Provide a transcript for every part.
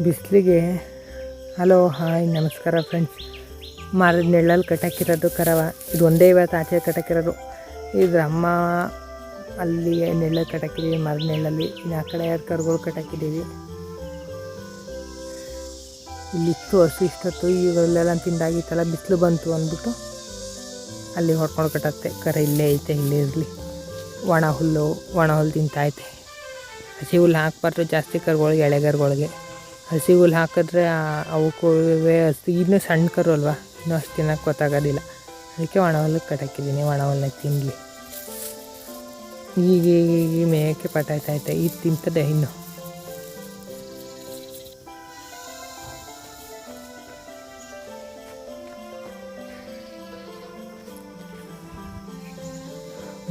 ಬಿಸಿಲಿಗೆ hello hi ನಮಸ್ಕಾರ friends. ಮರದ ನೆಳ್ಳಲ್ಲಿ ಕಟ್ಟಾಕಿರೋದು ಕರವ. ಇದು ಒಂದೇ ಇವತ್ತು ಆಚೆ ಕಟ್ಟಾಕಿರೋದು. ಇದ್ರ ಅಮ್ಮ ಅಲ್ಲಿ ನೆಳ್ಳಲ್ಲಿ ಕಟ್ಟಾಕಿದ್ದೀವಿ, ಮರದ ನೆಳ್ಳಲ್ಲಿ. ಇನ್ನು ಆ ಕಡೆ 2 ಕರುಗಳು ಕಟ್ಟಾಕಿದ್ದೀವಿ. ಇಲ್ಲಿತ್ತು ಹಸು ಇಷ್ಟೊತ್ತು. ಇವೆಲ್ಲ ತಿಂದಾಗಿತ್ತಲ್ಲ, ಬಿಸಿಲು ಬಂತು ಅಂದ್ಬಿಟ್ಟು ಅಲ್ಲಿ ಹೊಡ್ಕೊಂಡು ಕಟ್ಟತ್ತೆ. ಕರ ಇಲ್ಲೇ ಐತೆ, ಇಲ್ಲೇ ಇರಲಿ. ಒಣ ಹುಲ್ಲು ತಿಂತಾಯ್ತೆ. ಹಸಿ ಹುಲ್ಲು ಹಾಕ್ಬಾರ್ದು ಜಾಸ್ತಿ ಕರುಗಳಿಗೆ, ಎಳೆಗರುಗಳಿಗೆ. ಹಸಿ ಹುಲ್ಲು ಹಾಕಿದ್ರೆ ಅವಕ್ಕೂ ಹಸಿ ಇನ್ನೂ ಸಣ್ಣ ಕರು ಅಲ್ವಾ, ಇನ್ನೂ ಅಷ್ಟು ತಿನ್ನೋಕ್ಕೆ ಗೊತ್ತಾಗೋದಿಲ್ಲ. ಅದಕ್ಕೆ ಒಣ ಹುಲ್ಲಿಗೆ ಕಟ್ಟಾಕಿದ್ದೀನಿ, ಒಣ ಹುಲ್ಲನ್ನ ತಿನ್ನಲಿ. ಈಗ ಮೇಯಕ್ಕೆ ಪಟಾಯ್ತೈತೆ. ಇದು ತಿಂತದೆ ಇನ್ನು.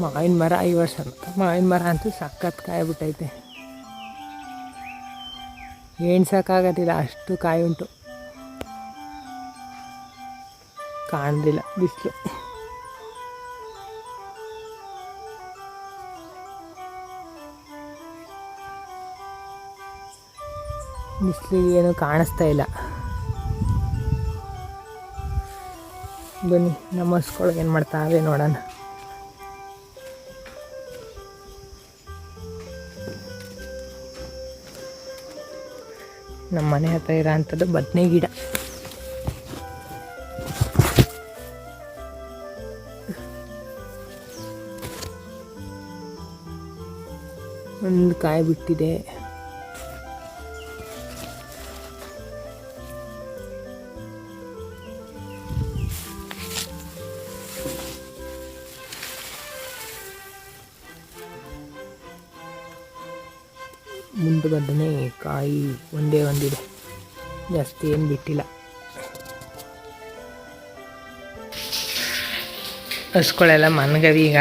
ಮಾವಿನ ಮರ ಈ ವರ್ಷ ಮಾವಿನ ಮರ ಅಂತೂ ಸಖತ್ ಕಾಯಿ ಬಿಟ್ಟೈತೆ. ಎಣ್ಸೋಕ್ಕಾಗೋದಿಲ್ಲ, ಅಷ್ಟು ಕಾಯಿ ಉಂಟು. ಕಾಣೋದಿಲ್ಲ ಬಿಸಿಲು. ಬಿಸಿಲಿಗೆ ಏನೂ ಕಾಣಿಸ್ತಾ ಇಲ್ಲ. ಬನ್ನಿ ನಮ್ಮ ಹಸ್ಕೊಳಗೆ ಏನು ಮಾಡ್ತಾವೆ ನೋಡೋಣ. ನಮ್ಮ ಮನೆ ಹತ್ರ ಇರೋ ಅಂಥದ್ದು ಬದನೆ ಗಿಡ. ಒಂದು ಕಾಯಿ ಬಿಟ್ಟಿದೆ. ಮುಂದೆ ಬದನೆ ಕಾಯಿ ಒಂದೇ ಒಂದಿದೆ, ಜಾಸ್ತಿ ಏನು ಬಿಟ್ಟಿಲ್ಲ. ಹಸ್ಗಳೆಲ್ಲ ಮನ್ಗವಿ ಈಗ.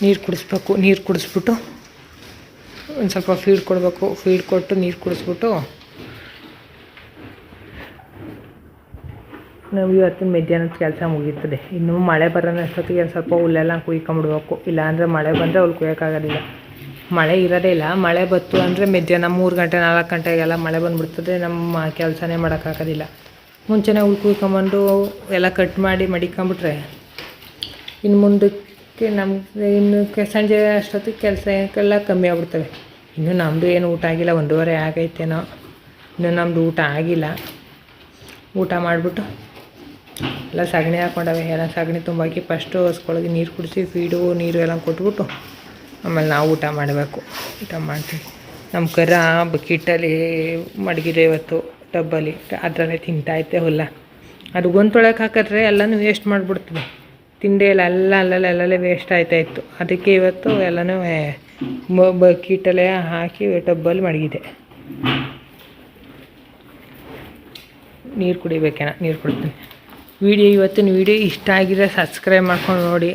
ನೀರು ಕುಡಿಸ್ಬೇಕು. ನೀರು ಕುಡಿಸ್ಬಿಟ್ಟು ಒಂದು ಸ್ವಲ್ಪ ಫೀಡ್ ಕೊಡಬೇಕು. ಫೀಡ್ ಕೊಟ್ಟು ನೀರು ಕುಡಿಸ್ಬಿಟ್ಟು ನಾವು ಇವತ್ತಿನ ಮಧ್ಯಾಹ್ನದ ಕೆಲಸ ಮುಗೀತದೆ. ಇನ್ನು ಮಳೆ ಬರೋಣ ಅಷ್ಟೊತ್ತಿಗೆ ಒಂದು ಸ್ವಲ್ಪ ಹುಲ್ಲೆಲ್ಲ ಕುಯ್ಕೊಂಬಿಡ್ಬೇಕು. ಇಲ್ಲಾಂದರೆ ಮಳೆ ಬಂದರೆ ಹುಲ್ಲು ಕುಯ್ಯೋಕ್ಕಾಗೋದಿಲ್ಲ. ಮಳೆ ಇರೋದೇ ಇಲ್ಲ. ಮಳೆ ಬತ್ತು ಅಂದರೆ ಮಧ್ಯಾಹ್ನ 3 ಗಂಟೆ 4 ಗಂಟೆಗೆಲ್ಲ ಮಳೆ ಬಂದುಬಿಡ್ತದೆ. ನಮ್ಮ ಕೆಲಸನೇ ಮಾಡೋಕ್ಕಾಗೋದಿಲ್ಲ. ಮುಂಚೆನೇ ಹುಲ್ಲು ಕುಯ್ಕೊಂಬಂದು ಎಲ್ಲ ಕಟ್ ಮಾಡಿ ಮಡಿಕೊಂಬಿಟ್ರೆ ಇನ್ನು ಮುಂದಕ್ಕೆ ನಮಗೆ ಇನ್ನು ಸಂಜೆ ಅಷ್ಟೊತ್ತಿಗೆ ಕೆಲಸಕ್ಕೆಲ್ಲ ಕಮ್ಮಿ ಆಗ್ಬಿಡ್ತವೆ. ಇನ್ನು ನಮ್ಮದು ಏನು ಊಟ ಆಗಿಲ್ಲ, 1:30 ಆಗೈತೇನೋ. ಇನ್ನು ನಮ್ಮದು ಊಟ ಆಗಿಲ್ಲ. ಊಟ ಮಾಡಿಬಿಟ್ಟು ಎಲ್ಲ ಸಗಣಿ ಹಾಕ್ಕೊಂಡವೆ. ಎಲ್ಲ ಸಗಣಿ ತುಂಬಾಕಿ ಫಸ್ಟು ಹಸ್ಕೊಳಗೆ ನೀರು ಕುಡಿಸಿ ಫೀಡು ನೀರು ಎಲ್ಲ ಕೊಟ್ಬಿಟ್ಟು ಆಮೇಲೆ ನಾವು ಊಟ ಮಾಡಬೇಕು. ಊಟ ಮಾಡ್ತೀವಿ. ನಮ್ಮ ಕರ ಬಕೀಟಲ್ಲಿ ಮಡಗಿದೆ ಇವತ್ತು, ಟಬ್ಬಲ್ಲಿ. ಅದರಲ್ಲೇ ತಿಂತಾಯಿತ್ತೆ ಹುಲ್ಲ. ಅದು ಗೊಂತೊಳಕ್ಕೆ ಹಾಕಿದ್ರೆ ಎಲ್ಲನೂ ವೇಸ್ಟ್ ಮಾಡಿಬಿಡ್ತದೆ. ತಿಂದೇ ಇಲ್ಲ, ಅಲ್ಲಲ್ಲೇ ವೇಸ್ಟ್ ಆಯ್ತಾಯಿತ್ತು. ಅದಕ್ಕೆ ಇವತ್ತು ಎಲ್ಲನೂ ಬಕೀಟಲ್ಲೇ ಹಾಕಿ ಟಬ್ಬಲ್ಲಿ ಮಡಗಿದೆ. ನೀರು ಕುಡಿಬೇಕೇನ, ನೀರು ಕುಡಿತೀನಿ. ಇವತ್ತಿನ ವೀಡಿಯೋ ಇಷ್ಟ ಆಗಿದ್ರೆ ಸಬ್ಸ್ಕ್ರೈಬ್ ಮಾಡ್ಕೊಂಡು ನೋಡಿ.